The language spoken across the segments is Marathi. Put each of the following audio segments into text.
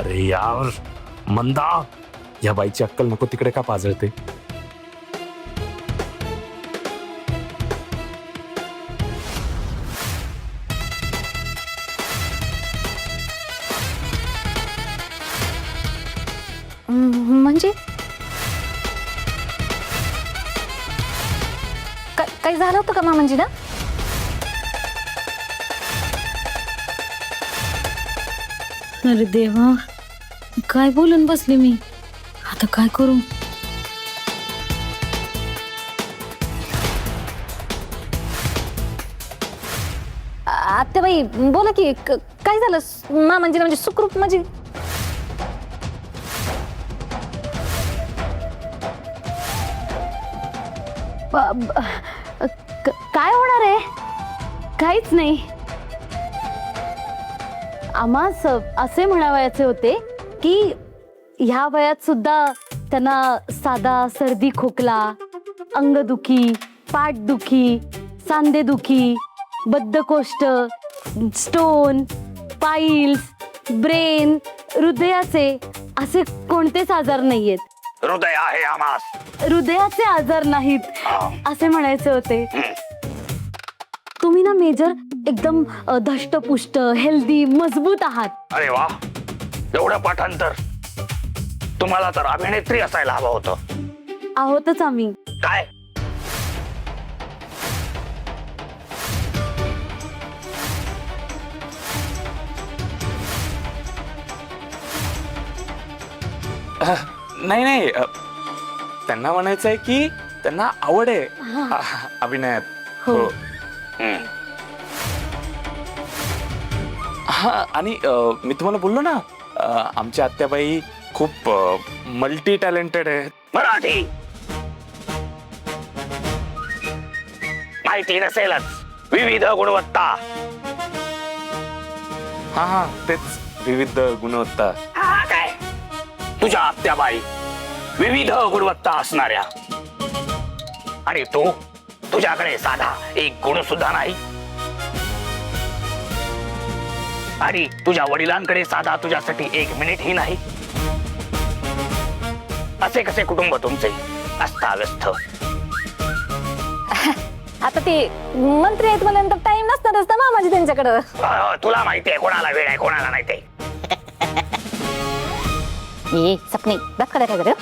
अरे यार मंदा, या बाईची अक्कल नको तिकडे का पाजळते? म्हणजे काही झालं होतं का मामांजी ना? अरे देवा, काय बोलून बसले मी. आता काय करू? आत्याबाई बोला की काय झालं मामांजी म्हणजे सुखरूप म्हणजे? काय होणार आहे? काहीच नाही. आम्हास असे म्हणावयाचे होते की ह्या वयात सुद्धा त्यांना साधा सर्दी खोकला, अंगदुखी, पाठदुखी, सांधेदुखी, बद्धकोष्ठ, स्टोन, पाईल्स, ब्रेन, हृदयाचे असे कोणतेच आजार नाहीयेत. हृदय आहे आम्हास. हृदयाचे आजार नाहीत असे म्हणायचे होते. तुम्ही ना मेजर एकदम धष्टपुष्ट, हेल्दी, मजबूत आहात. अरे वा, एवढं पाठांतर. तुम्हाला तर अभिनेत्री असायला हवं होतं. आहोतच आम्ही. काय? नाही नाही, त्यांना म्हणायचं आहे की त्यांना आवड आहे अभिनयात. हो. हा, आणि मी तुम्हाला बोललो ना, आमच्या आत्याबाई खूप मल्टी टॅलेंटेड आहेत. मराठी माहिती नसेलच, विविध गुणवत्ता. हा हा, तेच विविध गुणवत्ता. हा काय, तुझ्या आत्याबाई विविध गुणवत्ता असणाऱ्या, आणि तू, तुझ्याकडे साधा एक गुण सुद्धा नाही. आणि तुझ्या वडिलांकडे साधा तुझ्यासाठी 1 मिनिट ही नाही. असे कसे कुटुंब तुमचे अस्ताव्यस्त? आता ते मंत्री आहेत म्हणल्यानंतर टाइम नसतातच ना मामाजी त्यांच्याकडं. तुला माहितीये कोणाला वेळ आहे कोणाला नाही ते. ये सपने बस काय काय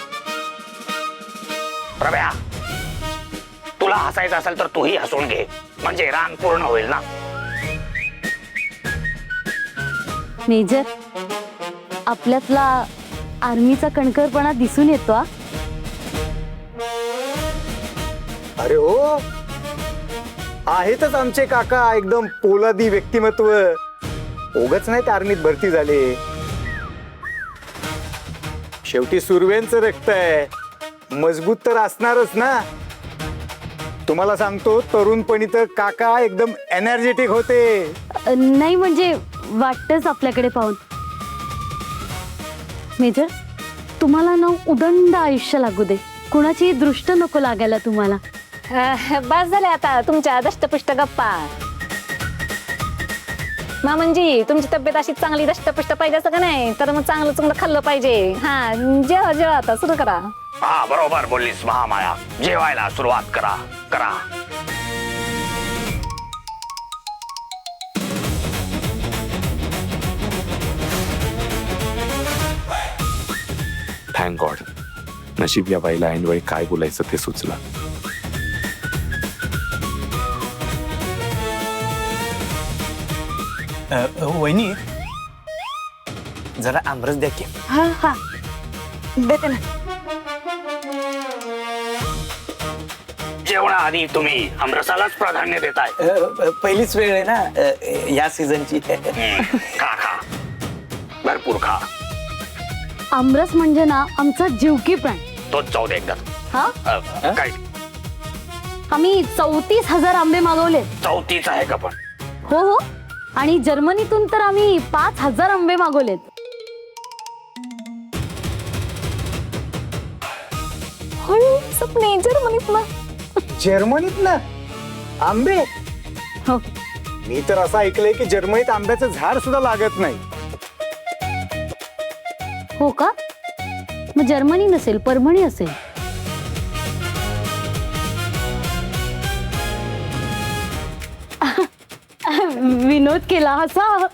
प्रभ्या, तुला हसायचं असेल तर तूही हसून घे, म्हणजे रान पूर्ण होईल ना. मेजर, आपल्यातला आर्मीचा कणखरपणा दिसून येतो. अरे हो, आहेतच आमचे काका एकदम पोलादी व्यक्तिमत्व. उगाच नाही आर्मीत भरती झाले. शेवटी सुर्व्यांचं रक्त आहे, मजबूत तर असणारच ना. तुम्हाला सांगतो, तरुणपणी तर काका एकदम एनर्जेटिक होते. नाही म्हणजे वाटतच आपल्याकडे पाहून. मेजर, तुम्हाला ना उदंड आयुष्य लागू दे. कुणाची दृष्ट नको लागायला तुम्हाला. बस झाले आता तुमच्या दष्टपुष्ट गप्पा. मामांजी, तुमची तब्येत अशी चांगली दष्टपुष्ट पाहिजे असं का नाही, तर मग चांगलं चांगलं खाल्लं पाहिजे. हा, जेवा जेवा आता सुरू करा. हा, बरोबर बोललीस महामाया. जेवायला सुरुवात करा करा. थँक गॉड, नशीब या बाईला ऐनवेळी काय बोलायचं ते सुचलं. वहिनी, जरा आमरस द्या की. हा हा, देते ना. जेवणाआधी तुम्ही आमरसालाच प्राधान्य देताय. पहिलीच वेळ आहे ना या सीझनची. खा खा, भरपूर खा. आमरस म्हणजे ना आमचा जीवकी प्राण. तोच जाऊ दे एकदा. हा, काय आम्ही 34,000 आंबे मागवले. 34 आहे का पण? हो हो, आणि जर्मनीतून तर आम्ही 5,000 आंबे मागवलेत. सपने जर्मनीत ना. जर्मनीत ना आंबे? हो, मी तर असं ऐकलंय की जर्मनीत आंब्याचं झाड सुद्धा लागत नाही. हो का? मग जर्मनी नसेल, परभणी असेल. विनोद केला असा.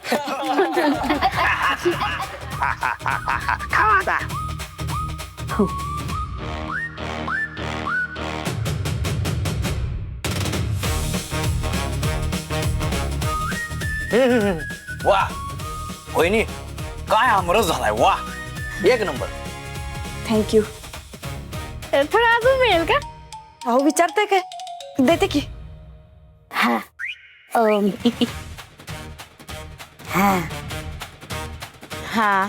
खावा आता. हो. वा वहिनी, काय आमरस झालाय. वा, एक नंबर. थँक्यू. थोडं अजून मिळेल का? अहो विचारताय काय? देते की. हा. हा. हा.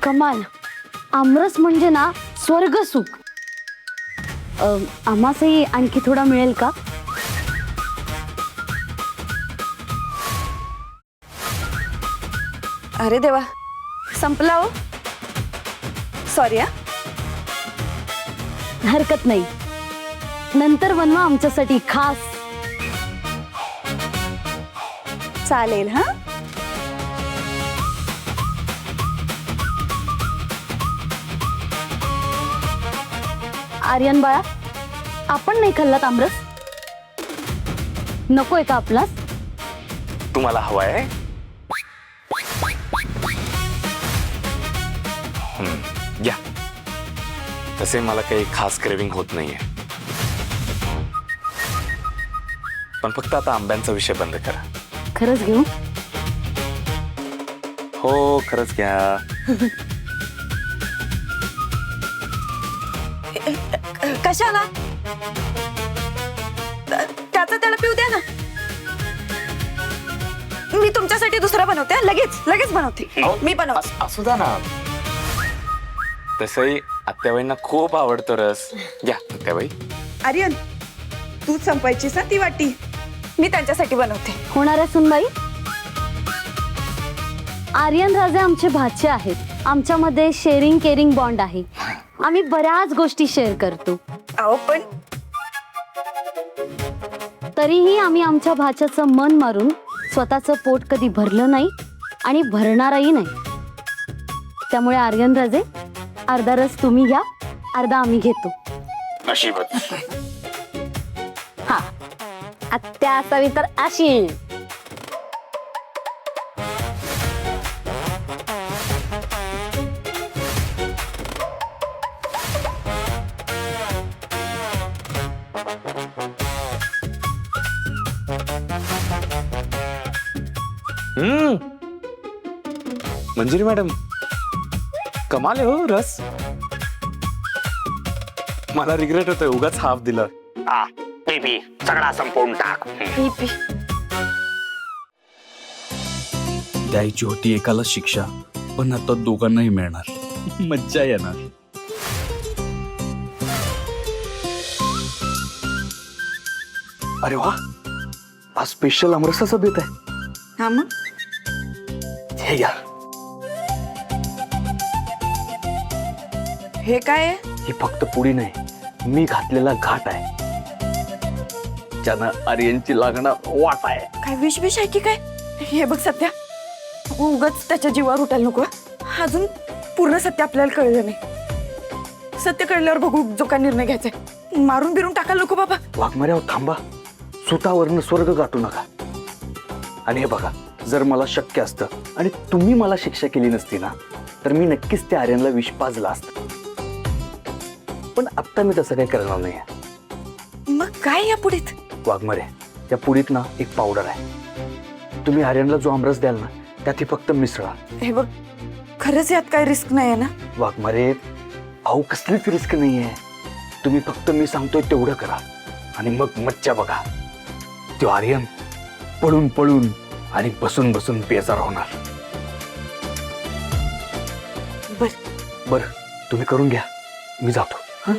कमाल. आमरस म्हणजे ना स्वर्ग सुख. आम्हासही आणखी थोडा मिळेल का? अरे देवा, संपला हो. सॉरी हा. हरकत नाही. नंतर बनवा आमच्यासाठी खास. चालेल हा. आर्यन बाळा, आपण नाही खाल्लात आमरस? नकोय का आपलास? तुम्हाला हवाय? घ्या. तसे मला काही खास क्रेविंग होत नाहीये, पण फक्त आता आंब्यांचा विषय बंद करा. खरंच घेऊ? हो, खरंच घ्या. कशाला? त्याचं त्याला पिऊ द्या ना. मी तुमच्यासाठी दुसरा बनवते. लगेच बनवते. मी बनवते. असू द्या ना. तसंही आत्याबाईंना खूप आवडतो रस. घ्या आत्याबाई. आर्यन, तू संपायचीस ना ती वाटी. मी त्यांच्यासाठी बनवते. होणाऱ्या सुनबाई, आर्यन राजे आमचे भाचे आहेत. आमच्यामध्ये शेअरिंग केअरिंग बॉन्ड आहे. आम्ही बऱ्याच गोष्टी शेअर करतो. अहो पण तरीही आम्ही आमच्या भाच्याचं मन मारून स्वतःचं पोट कधी भरलं नाही आणि भरणारही नाही. त्यामुळे आर्यन राजे, अर्धा रस तुम्ही घ्या, अर्धा आम्ही घेतो. नशीबच. हा, आत्या असावी तर अशी. मंजिरी मॅडम, कमाल आहे हो रस. मला रिग्रेट होतोय उगाच हाफ दिलं. पी सगळा संपवून टाक. द्यायची होती एकाला शिक्षा, पण आता दोघांनाही मिळणार. मज्जा येणार. अरे वा, आज स्पेशल आमरसाचा बेत आहे. हा मग हे घ्या. हे काय आहे? ही फक्त पुडी नाही, मी घातलेला घाट आहे, ज्यानं आर्यनची लागणार वाट आहे. काय विष आहे की काय? हे बघ सत्या, उगाच त्याच्या जीवावर उठायला नको. अजून पूर्ण सत्य आपल्याला कळलं नाही. सत्य कळल्यावर बघू जो काय निर्णय घ्यायचा. मारून बिरून टाकायला नको बाबा. वाघमाऱ्यावर थांबा. सुतावरनं स्वर्ग गाठू नका. आणि हे बघा, जर मला शक्य असतं आणि तुम्ही मला शिक्षा केली नसती ना, तर मी नक्कीच त्या आर्यनला विष पाजला असतं. पण आत्ता मी तसं काही करणार नाही. मग काय या पुढीत? वाघमारे, त्या पुडीत ना एक पावडर आहे. तुम्ही आर्यनला जो आमरस द्याल ना, त्यात ही फक्त मिसळा. हे बघ, खरंच यात काय रिस्क नाही आहे ना? वाघमारे, अहो कसलीच रिस्क नाही आहे. तुम्ही फक्त मी सांगतोय तेवढं करा आणि मग मज्जा बघा. तो आर्यन पळून पळून आणि बसून बसून बेजार होणार. बर, तुम्ही करून घ्या, मी जातो. हं?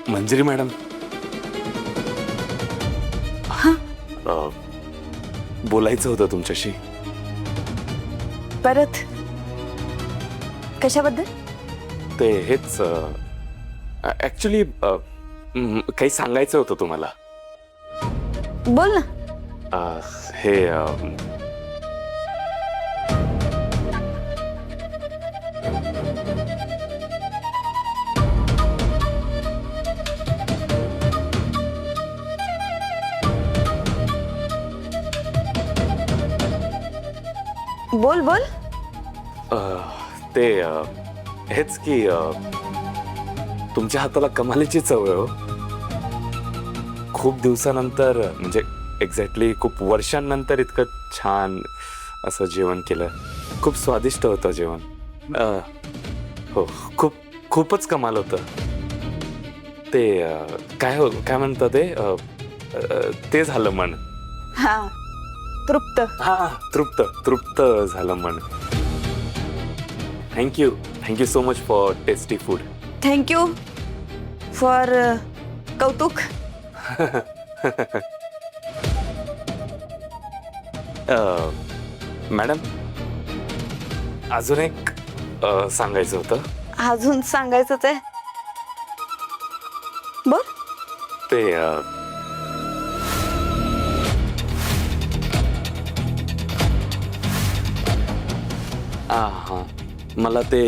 मंजिरी मॅडम, बोलायचं होतं तुमच्याशी. परत कशाबद्दल? ते हेच ऍक्च्युली काही सांगायचं होतं तुम्हाला. बोल ना. हे बोल बोल. ते हेच की तुमच्या हाताला कमालीची चव आहे हो. खूप दिवसानंतर, म्हणजे एक्झॅक्टली खूप वर्षांनंतर इतकं छान असं जेवण केलं. खूप स्वादिष्ट होतं जेवण. हो, खूपच कमाल होतं ते. काय म्हणतात ते झालं मन. हा, तृप्त. हा, तृप्त झालं मन. Thank you so much for tasty food. Thank you for कौतुक. मॅडम, अजून एक सांगायचं होतं. अजून सांगायचंच आहे. बोल. ते हा, मला ते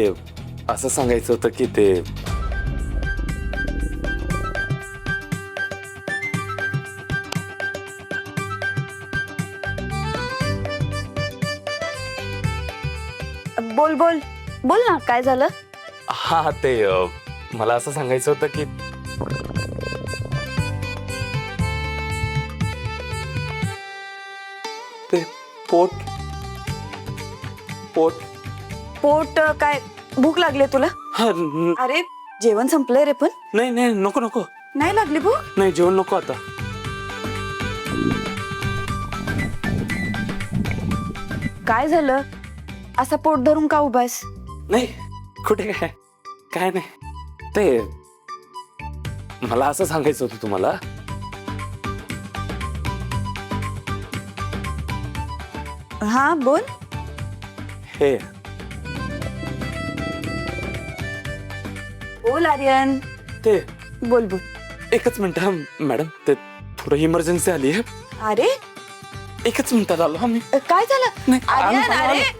असं सांगायचं होतं की ते बोल बोल बोल ना, काय झालं? हा, ते मला असं सांगायचं होतं की ते पोट काय भूक लागली तुला? हा, अरे जेवण संपलंय रे. पण नाही, नको. नाही लागली भूक? नाही, जेवण नको आता. काय झालं? असा पोट धरून का उभास? नाही, कुठे काय नाही. ते मला असं सांगायचं होतं तुम्हाला. हा, बोल. हे बोल आर्यन. ते बोल बोल. एकच मिनिट हा मॅडम, ते थोडं इमर्जन्सी आली आहे. अरे एकच मिनिटात आलो आम्ही. काय झालं? नाही, आर्यन, आलो. अरे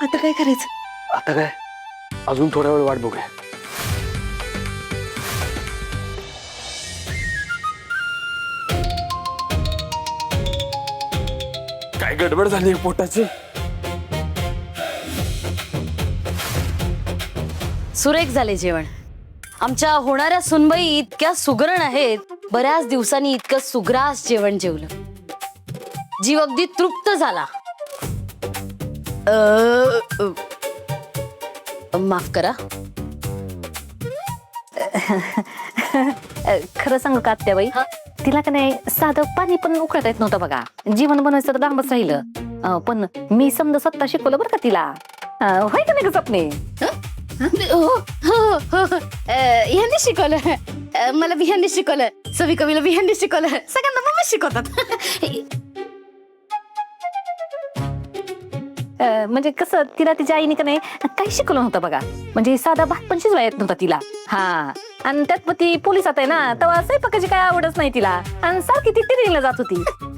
आता काय करायचं? आता काय, अजून थोडा वेळ वाट बघूया. काय गडबड झाली आहे पोटाची? सुरेख झाले जेवण. आमच्या होणाऱ्या सुनबाई इतक्या सुगरण आहेत, बऱ्याच दिवसांनी इतकं सुग्रास जेवण जेवलं. जीव अगदी तृप्त झाला. माफ करा. खरं सांगू का आत्याबाई, तिला का नाही साधं पाणी पण उकळता येत नव्हतं बघा. जेवण बनवायचं तर लांबच राहिलं. पण मी समजा स्वतः शिकवलं बरं का तिला. होय का नाही ग सपने? ह्यांनी शिकवलं मला, ह्यांनी शिकवलं. सवी कवीला ह्यांनी शिकवलं. सगळ्यांना मम्मी शिकवतात. म्हणजे कसं, तिला तिच्या आईने का नाही काही शिकवलं नव्हतं बघा. म्हणजे साधा भात पण शिजवा येत नव्हता तिला. हा, आणि त्यात ती पोलिसात आहे ना, तेव्हा स्वयंपाकाची काय आवडच नाही तिला. आणि सारखी ती ट्रेनिंगला जात होती.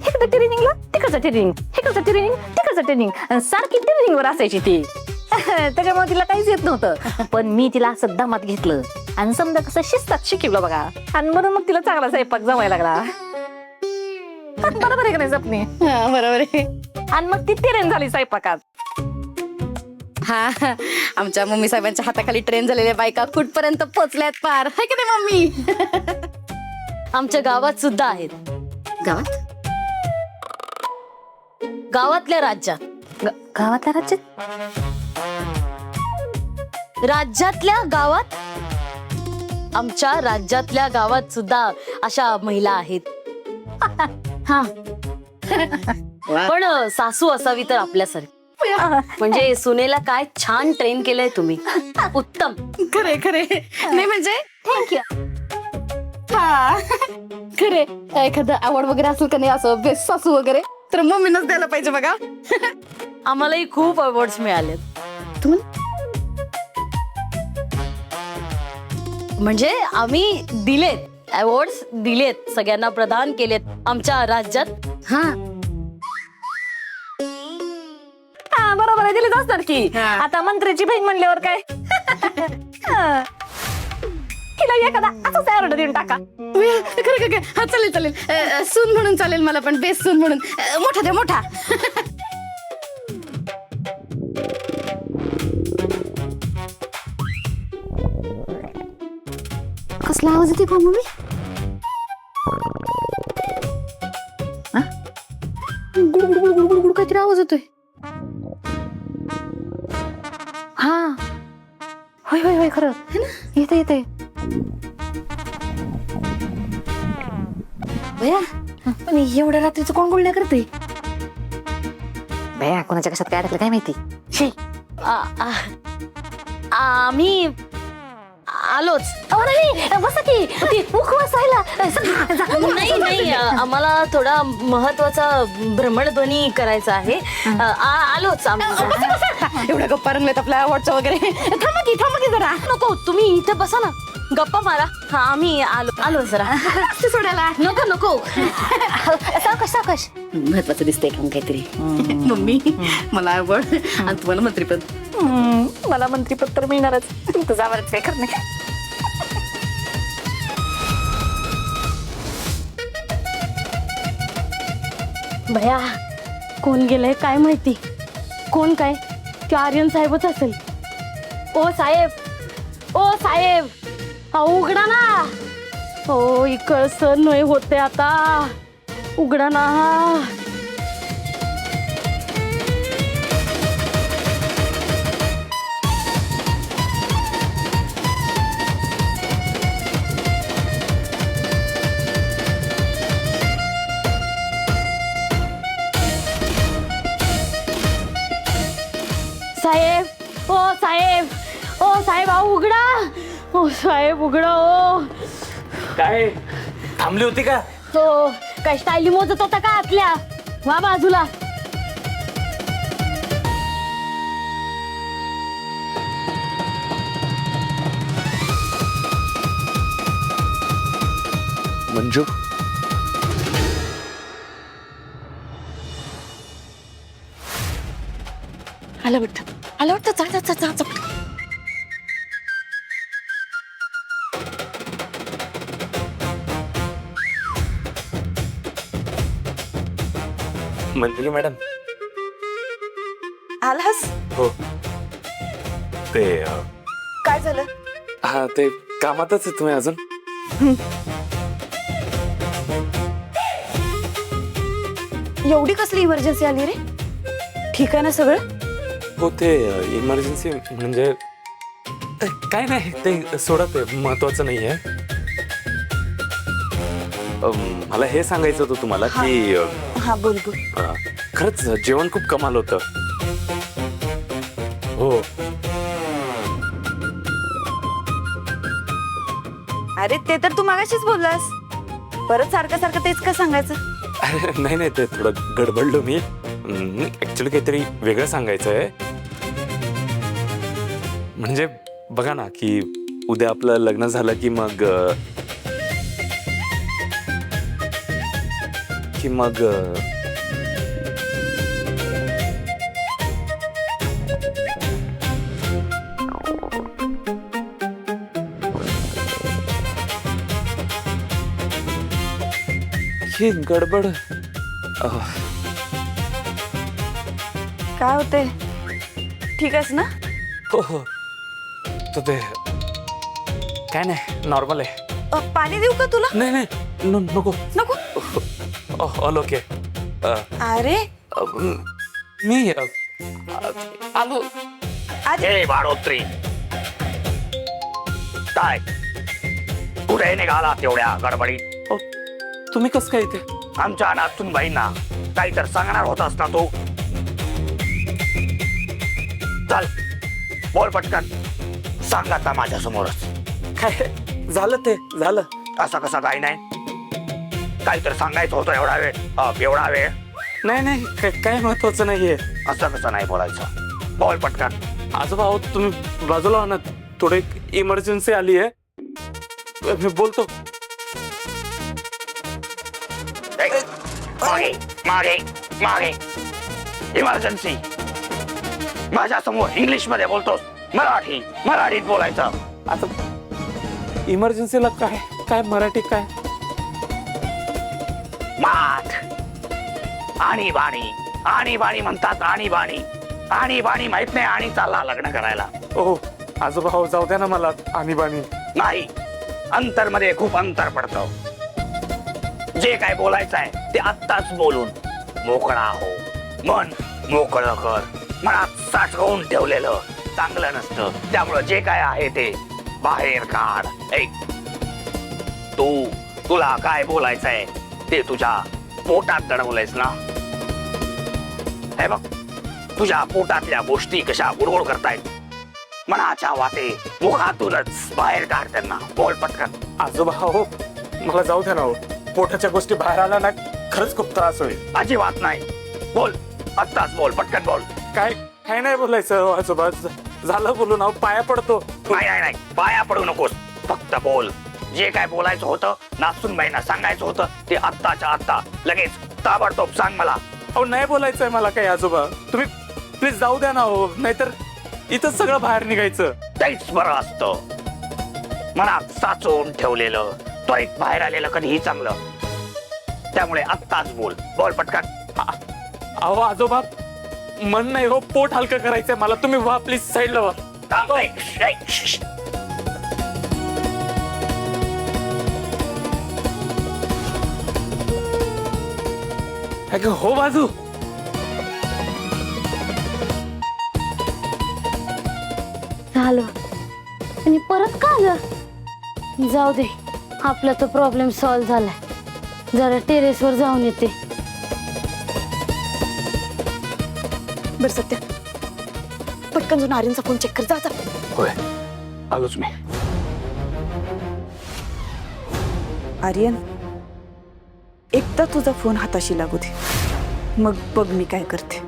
इकडं ट्रेनिंगला, तिकडचं ट्रेनिंग, इकडचं ट्रेनिंग, तिकडचं ट्रेनिंग, सारखी ट्रेनिंगवर असायची ती. त्याच्यामुळे तिला काहीच येत नव्हतं. पण मी तिला असं दमात घेतलं आणि समजा कसं शिस्तात शिकवलं बघा. आणि म्हणून मग तिला चांगला स्वयंपाक जमायला लागला. बरोबर आहे का नाही सपने? बरोबर आहे. आणि मग ती ट्रेन झाली स्वयंपाकात. हा, आमच्या मम्मी साहेबांच्या हाताखाली ट्रेन झालेल्या बायका कुठपर्यंत पोहोचल्यात पार, है की नाही मम्मी? आमच्या गावात सुद्धा आहेत. गावातल्या राज्यात. गावातल्या राज्यात? राज्यातल्या गावात आमच्या राज्यातल्या गावात सुद्धा अशा महिला आहेत. हा पण सासू असावी तर आपल्यासारखी. म्हणजे सुनेला काय छान ट्रेन केलंय तुम्ही. उत्तम. खरे खरे नाही म्हणजे थँक्यू. हा खरे एखादं आवड वगैरे असेल का नाही असं बेस्ट सासू वगैरे तर मम्मीनच द्यायला पाहिजे बघा. आम्हालाही खूप अवॉर्ड्स मिळालेत. म्हणजे आम्ही दिलेत अवॉर्ड्स, दिलेत सगळ्यांना प्रदान केलेत आमच्या राज्यात. हा हा बरोबर आहे, दिलीच असणार की. आता मंत्र्याची बहीण म्हणल्यावर काय. हा. तिला एखादा असंच आवड देऊन टाका. खरं खरं हा चालेल चालेल. सून म्हणून चालेल मला पण बेस्ट सून म्हणून. मोठा द्या मोठा. कसला आवाज येते मम्मी? गुडगुड काहीतरी आवाज येतोय. हा होय होय होय खरं येते येते. बया पण एवढ्या रात्रीचं कोण गुळण्या करते? बया कोणाच्या कशात काय टाकलं काय माहिती. शी. आम्ही आलोच. अहो नाही बसा की ती मुखवास नाही नाही आम्हाला थोडा महत्वाचा भ्रमणध्वनी करायचा आहे. आलोच आम्ही. एवढ्या गप्पा रंगलेत आपल्या आवडचं वगैरे. थांबा की जरा. नको तुम्ही इथे बसा ना, गप्पा मारा. हा आम्ही आलो जरा. रस्ते सोडायला नको नको. सावकाश सावकाश. महत्वाचं दिसतंय काम काहीतरी. मम्मी मला आवड आणि तुम्हाला मंत्रीपद. मला मंत्रीपद तर मिळणारच. तुझा आवडत काय खरं नाही. भया कोण गेलंय काय माहिती. कोण काय? ते आर्यन साहेबच असेल. ओ साहेब, ओ साहेब, अहो उघडा ना. हो इकड सण नाही होते आता. उघडा ना. साहेब, ओ साहेब, ओ साहेब, अहो उघडा. ओ साहेब उघडा. ओ काय थांबली होती का? तो काय स्टाईली मोजत होता का आतल्या? वा बाजूला. मंजू आलं वाटतं जा. मंजू मॅडम. आलास? हो ते काय झालं? हा ते कामातच आहे तुम्ही अजून. एवढी कसली इमर्जन्सी आली रे? ठीक आहे ना सगळं? हो ते इमर्जन्सी म्हणजे काय नाही, ते सोडा, ते महत्वाचं नाही आहे. मला हे सांगायचं होतं तुम्हाला की हा बोल. खरंच जेवण खूप कमाल होतं. हो अरे ते तर तू मागाशीच बोललास. परत सारखं तेच का सांगायचं? अरे नाही ते थोडं गडबडलो मी. ऍक्च्युली काहीतरी वेगळं सांगायचं आहे. म्हणजे बघा ना की उद्या आपलं लग्न झालं की मग ही गडबड. काय होते? ठीक आहेस ना? हो तर ते काय नाही, नॉर्मल आहे. पाणी देऊ का तुला? नाही नको नको. All okay. अरे मी आलो. ए बाळोत्री काय कुठे निघाला तेवढ्या गडबडीत? तुम्ही कसं काय इथे? आमच्या नातूनबाईंना काही तर सांगणार होतास ना तू. चल बोल पटकन, सांग आता माझ्या समोरच. काय झालं ते झालं. असं कसं काही नाही, काहीतरी सांगायचं होतं एवढा वेळ. एवढा वेळ नाही नाही काय महत्वाचं नाहीये. असं कसं नाही बोलायचं, बोल पटकन. आजोबा अहो, तुम्ही बाजूला हो ना, थोडी इमर्जन्सी आली आहे, मी बोलतो. मागे मागे मागे. इमर्जन्सी माझ्या समोर इंग्लिश मध्ये बोलतोस? मराठीत बोलायचं. आता इमर्जन्सीला काय काय मराठी काय? माठ, आणीबाणी म्हणतात. आणीबाणी माहित नाही? आणि चालला लग्न करायला. ओ आजोबा हो, जाऊ द्या ना मला आणीबाणी. नाही, अंतर मध्ये खूप अंतर पडतं. जे काय बोलायचं आहे ते आत्ताच बोलून मोकळा हो. मन मोकळं कर. मनात साठवून ठेवलेलं चांगलं नसतं, त्यामुळं जे काय आहे ते बाहेर काढ. तुला काय बोलायचंय ते तुझ्या पोटात दडवलंयस ना. हे बघ, तुझ्या पोटातल्या गोष्टी कशा गुडगुड करतायत. मनाच्या वाटे मुखातूनच बाहेर काढ त्यांना. बोल पटकन. आजोबा हो, मला जाऊ द्या ना हो. पोटाच्या गोष्टी बाहेर आल्या ना, खरंच खूप त्रास होईल. अजिबात नाही. बोल, आत्ताच बोल, पटकन बोल. काय काय नाही बोलायचं आजोबा, झालं बोलून अहो, पाया पडतो. नाही, पाया पडू नकोस, फक्त बोल. जे काय बोलायचं होतं, नासूनबाईंना सांगायचं होतं, ते आत्ताच्या आत्ता लगेच ताबडतोब सांग मला. अहो नाही बोलायचंय मला काही आजोबा, तुम्ही प्लीज जाऊ द्या ना हो, नाहीतर इथं सगळं बाहेर निघायचं. तेच बरं असतं. मनात साचवून ठेवलेलं त्वरित बाहेर आलेलं कधीही चांगलं. त्यामुळे आत्ताच बोल पटकन. अहो आजोबा, मन नाही हो, पोट हलकं करायचंय मला. तुम्ही व्हा प्लीज, साईडला व्हा. हो बाजू. झालं आणि परत का आलं? जाऊ दे, आपला तो प्रॉब्लेम सॉल्व्ह झालाय. जरा टेरेसवर जाऊन येते. बर सत्या, पटकन जाऊन आर्यनचा फोन चेक कर. जा. होय, आलोच मी. आर्यन, एकदा तुझा फोन हाताशी लागू दे, मग बघ मी काय करते.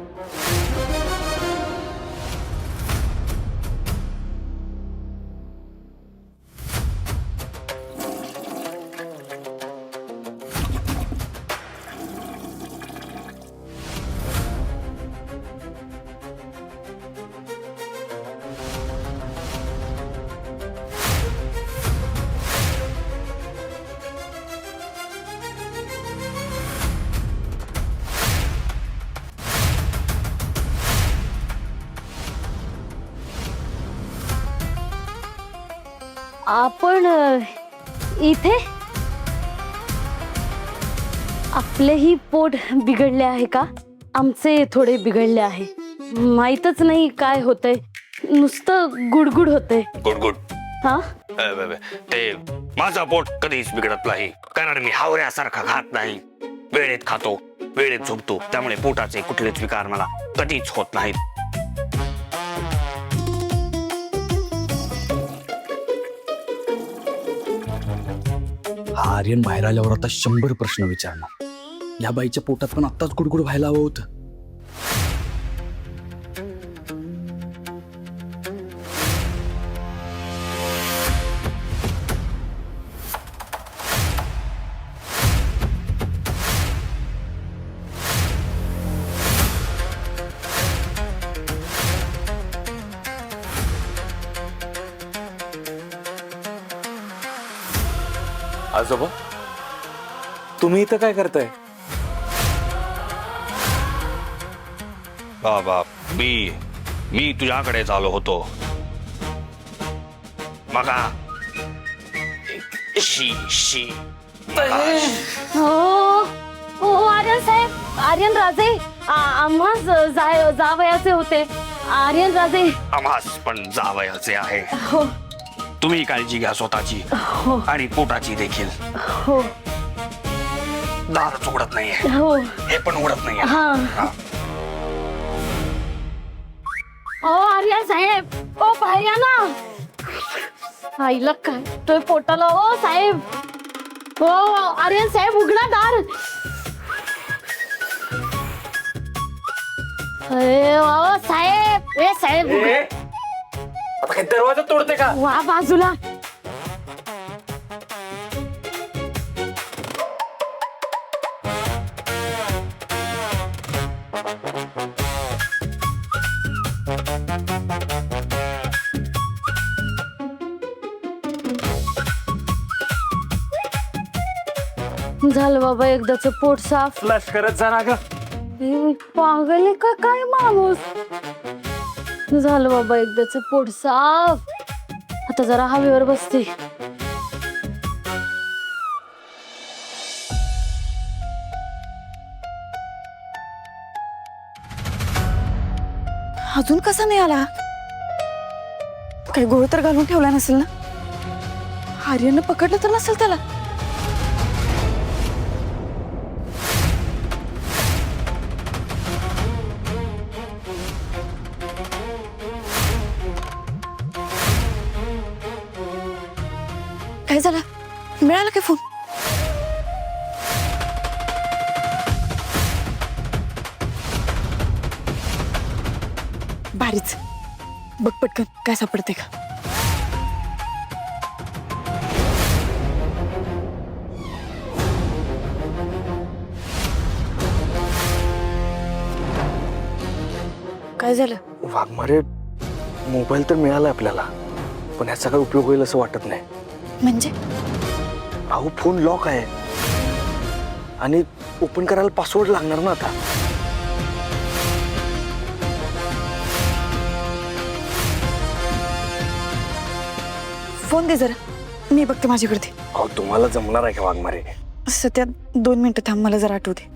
आपण इथे आपलेही पोट बिघडले आहे का? आमचे थोडे बिघडले आहे. माहीतच नाही काय होतंय, नुसतं गुडगुड होतंय. गुड. हा, ते माझं पोट कधीच बिघडत नाही, कारण मी हावऱ्यासारखा खात नाही. वेळेत खातो, वेळेत झोपतो, त्यामुळे पोटाचे कुठलेच विकार मला कधीच होत नाहीत. हा आर्यन बाहेर आल्यावर आता 100 प्रश्न विचारणार. या बाईच्या पोटात पण आत्ताच गुडगुड व्हायला हवं होतं. आजोबा, तुम्ही इथं काय करताय? बाबा, मी तुझ्याकडेच आलो होतो. मगा शी हो आर्यन साहेब, आर्यन राजे, आम्हा जावयाचे होते. आर्यन राजे, आम्हास पण जावयाचे आहे. हो तुम्ही काळजी घ्या स्वतःची आणि पोटाची देखील. हो दारच उघडत नाहीये, हो हे पण उघडत नाहीये. हा ओ आर्या साहेब, ओ बाहेर या ना. आईला काय तो पोटाला. ओ साहेब, ओ आर्यन साहेब उघडा दार. अरे वा साहेब, ए साहेब उघडा. आता काही दरवाजा तोडते का? वा बाजूला. झालं बाबा एकदाच पोट साफ. फ्लश करत जा ना ग. पागल आहे का काय माणूस. झालं बाबा एकदाच पोट साफ. आता जरा हवेवर बसते. अजून कसा नाही आला? काही गोळ तर घालून ठेवला नसेल ना? आर्यननं पकडलं तर नसेल त्याला? काय झालं? मिळाला काय फोन? भारीच. बघ पटकन काय सापडते का. काय झालं? वाघमारे, मोबाईल तर मिळाला आपल्याला, पण याचा काय उपयोग होईल असं वाटत नाही. म्हणजे अहो फोन लॉक आहे आणि ओपन करायला पासवर्ड लागणार ना आता. फोन दे जरा, मी बघते माझ्याकडे. अहो तुम्हाला जमणार आहे का वाघमारे? सध्या 2 मिनिटं थांब, मला जरा आठवू दे.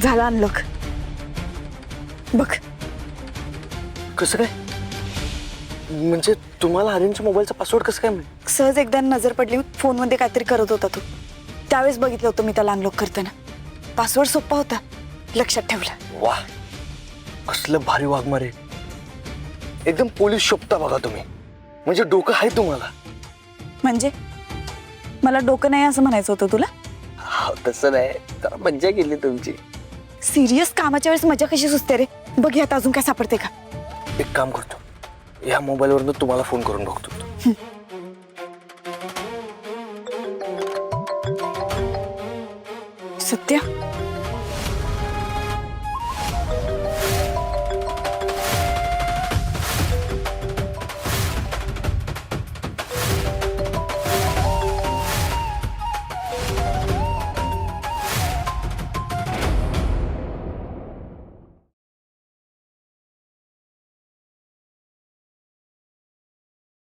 झाला अनलॉक. बघ. कसं काय? म्हणजे तुम्हाला आर्यनच्या मोबाईलचा पासवर्ड कसं काय मिळेल? सहज एकदा नजर पडली, फोनमध्ये काहीतरी करत होता तो. त्यावेळेस बघितलं होतं मी त्याला अनलॉक करताना. पासवर्ड सोपा होता, लक्षात ठेवला. वा, कसलं भारी वाघमारे. एकदम पोलीस शोभता बघा तुम्ही. म्हणजे डोकं आहे तुम्हाला. म्हणजे मला डोकं नाही असं म्हणायचं होतं तुला? हा तसं नाही, जरा मज्जा केली तुमची. सिरियस कामाच्या वेळेस मजा कशी सुचते रे. बघ यात अजून काय सापडते का. एक काम करतो, या मोबाईलवरून तुम्हाला फोन करून बघतो.